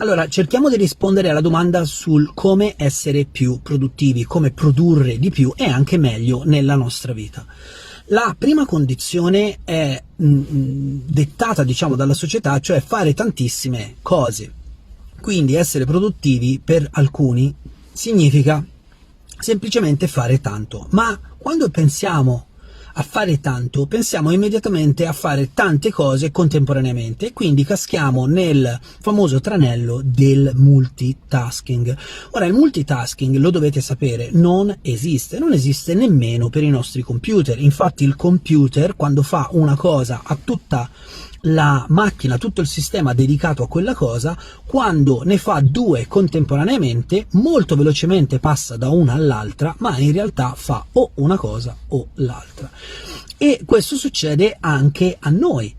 Allora, cerchiamo di rispondere alla domanda sul come essere più produttivi, come produrre di più e anche meglio nella nostra vita. La prima condizione è dettata, diciamo, dalla società, cioè fare tantissime cose. Quindi essere produttivi per alcuni significa semplicemente fare tanto, ma quando pensiamo a fare tanto, pensiamo immediatamente a fare tante cose contemporaneamente e quindi caschiamo nel famoso tranello del multitasking. Ora, il multitasking, lo dovete sapere, non esiste nemmeno per i nostri computer. Infatti il computer, quando fa una cosa, ha tutta la macchina, tutto il sistema dedicato a quella cosa, quando ne fa due contemporaneamente, molto velocemente passa da una all'altra, ma in realtà fa o una cosa o l'altra. E questo succede anche a noi.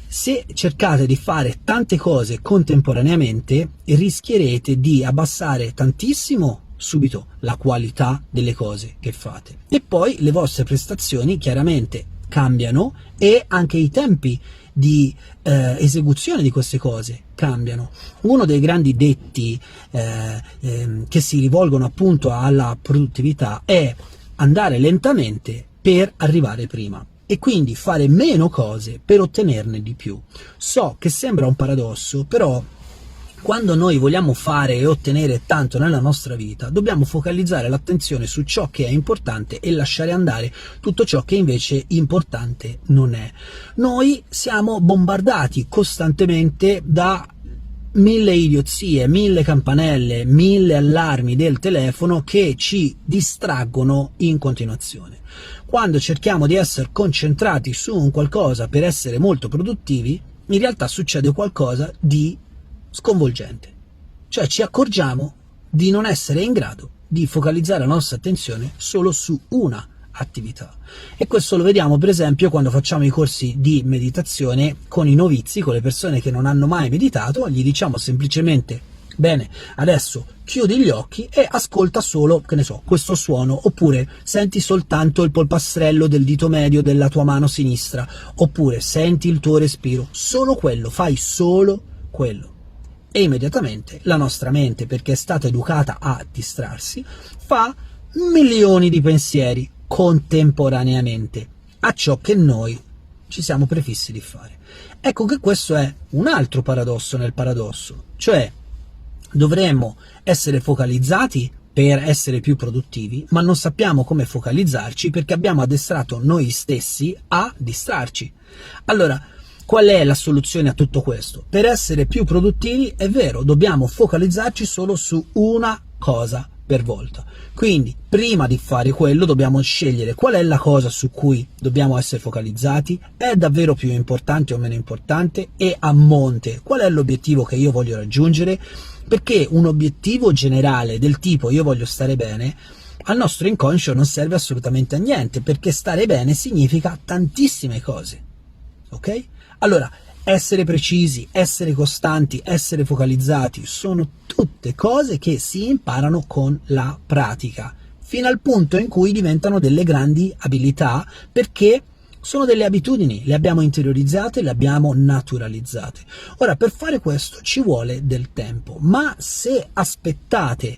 Se cercate di fare tante cose contemporaneamente, rischierete di abbassare tantissimo subito la qualità delle cose che fate. E poi le vostre prestazioni chiaramente cambiano e anche i tempi di esecuzione di queste cose cambiano. Uno dei grandi detti che si rivolgono appunto alla produttività è andare lentamente per arrivare prima e quindi fare meno cose per ottenerne di più. So che sembra un paradosso, però quando noi vogliamo fare e ottenere tanto nella nostra vita, dobbiamo focalizzare l'attenzione su ciò che è importante e lasciare andare tutto ciò che invece importante non è. Noi siamo bombardati costantemente da 1000 idiozie, 1000 campanelle, 1000 allarmi del telefono che ci distraggono in continuazione. Quando cerchiamo di essere concentrati su un qualcosa per essere molto produttivi, in realtà succede qualcosa di sconvolgente, cioè ci accorgiamo di non essere in grado di focalizzare la nostra attenzione solo su una attività. E questo lo vediamo per esempio quando facciamo i corsi di meditazione con i novizi, con le persone che non hanno mai meditato. Gli diciamo semplicemente: bene, adesso chiudi gli occhi e ascolta solo, che ne so, questo suono, oppure senti soltanto il polpastrello del dito medio della tua mano sinistra, oppure senti il tuo respiro, solo quello, fai solo quello. E immediatamente la nostra mente, perché è stata educata a distrarsi, fa milioni di pensieri contemporaneamente a ciò che noi ci siamo prefissi di fare. Ecco che questo è un altro paradosso nel paradosso, cioè dovremmo essere focalizzati per essere più produttivi, ma non sappiamo come focalizzarci perché abbiamo addestrato noi stessi a distrarci. Allora, qual è la soluzione a tutto questo? Per essere più produttivi, è vero, dobbiamo focalizzarci solo su una cosa per volta. Quindi, prima di fare quello, dobbiamo scegliere qual è la cosa su cui dobbiamo essere focalizzati, è davvero più importante o meno importante, e a monte qual è l'obiettivo che io voglio raggiungere, perché un obiettivo generale del tipo io voglio stare bene, al nostro inconscio non serve assolutamente a niente, perché stare bene significa tantissime cose, ok? Allora, essere precisi, essere costanti, essere focalizzati sono tutte cose che si imparano con la pratica, fino al punto in cui diventano delle grandi abilità, perché sono delle abitudini, le abbiamo interiorizzate, le abbiamo naturalizzate. Ora, per fare questo ci vuole del tempo, ma se aspettate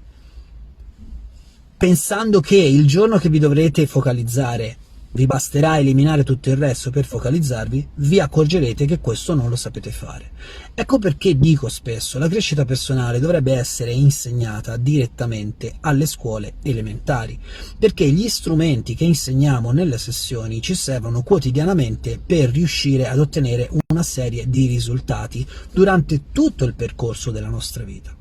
pensando che il giorno che vi dovrete focalizzare vi basterà eliminare tutto il resto per focalizzarvi, vi accorgerete che questo non lo sapete fare. Ecco perché dico spesso: la crescita personale dovrebbe essere insegnata direttamente alle scuole elementari, perché gli strumenti che insegniamo nelle sessioni ci servono quotidianamente per riuscire ad ottenere una serie di risultati durante tutto il percorso della nostra vita.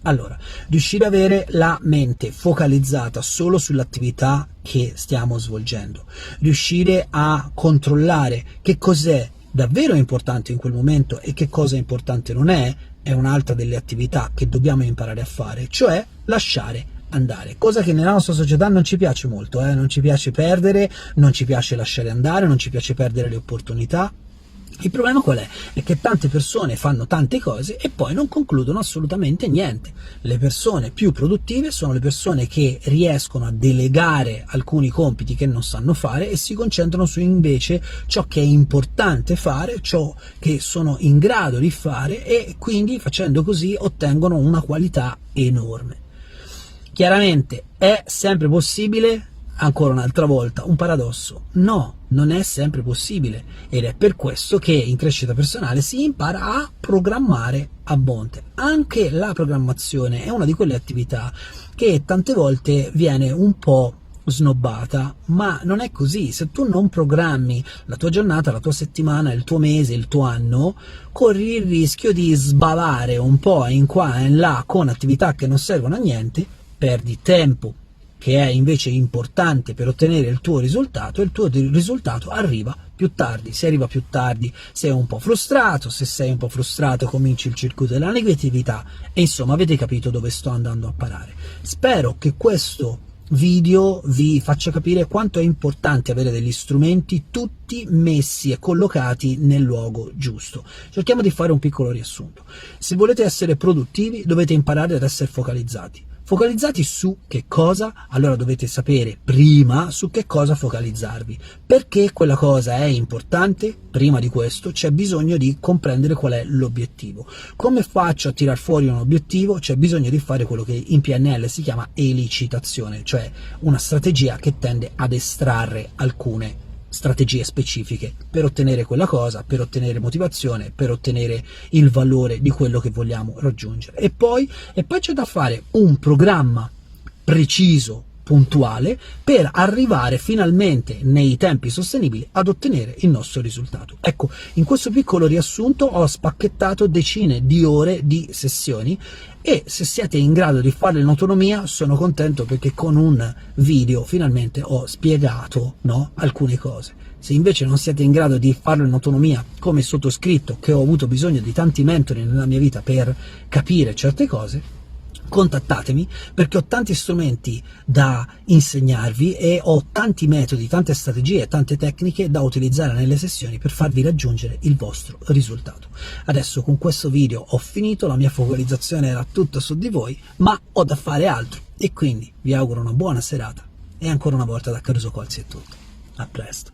Allora, riuscire ad avere la mente focalizzata solo sull'attività che stiamo svolgendo, riuscire a controllare che cos'è davvero importante in quel momento e che cosa importante non è un'altra delle attività che dobbiamo imparare a fare, cioè lasciare andare, cosa che nella nostra società non ci piace molto, non ci piace perdere, non ci piace lasciare andare, non ci piace perdere le opportunità. Il problema qual è? È che tante persone fanno tante cose e poi non concludono assolutamente niente. Le persone più produttive sono le persone che riescono a delegare alcuni compiti che non sanno fare e si concentrano su invece ciò che è importante fare, ciò che sono in grado di fare, e quindi facendo così ottengono una qualità enorme. Chiaramente è sempre possibile? Ancora un'altra volta, un paradosso. No, non è sempre possibile, ed è per questo che in crescita personale si impara a programmare a monte. Anche la programmazione è una di quelle attività che tante volte viene un po' snobbata, ma non è così. Se tu non programmi la tua giornata, la tua settimana, il tuo mese, il tuo anno, corri il rischio di sbavare un po' in qua e in là con attività che non servono a niente, perdi tempo che è invece importante per ottenere il tuo risultato, e il tuo risultato arriva più tardi. Se arriva più tardi sei un po' frustrato, se sei un po' frustrato cominci il circuito della negatività, e insomma avete capito dove sto andando a parare. Spero che questo video vi faccia capire quanto è importante avere degli strumenti tutti messi e collocati nel luogo giusto. Cerchiamo di fare un piccolo riassunto. Se volete essere produttivi dovete imparare ad essere focalizzati. Focalizzati su che cosa? Allora dovete sapere prima su che cosa focalizzarvi. Perché quella cosa è importante? Prima di questo c'è bisogno di comprendere qual è l'obiettivo. Come faccio a tirar fuori un obiettivo? C'è bisogno di fare quello che in PNL si chiama elicitazione, cioè una strategia che tende ad estrarre alcune strategie specifiche per ottenere quella cosa, per ottenere motivazione, per ottenere il valore di quello che vogliamo raggiungere. E poi c'è da fare un programma preciso, puntuale, per arrivare finalmente nei tempi sostenibili ad ottenere il nostro risultato. Ecco, in questo piccolo riassunto ho spacchettato decine di ore di sessioni, e se siete in grado di farlo in autonomia sono contento, perché con un video finalmente ho spiegato, no, alcune cose. Se invece non siete in grado di farlo in autonomia, come sottoscritto, che ho avuto bisogno di tanti mentori nella mia vita per capire certe cose, contattatemi, perché ho tanti strumenti da insegnarvi e ho tanti metodi, tante strategie, tante tecniche da utilizzare nelle sessioni per farvi raggiungere il vostro risultato. Adesso con questo video ho finito, la mia focalizzazione era tutta su di voi, ma ho da fare altro, e quindi vi auguro una buona serata, e ancora una volta da Caruso Colzi è tutto. A presto.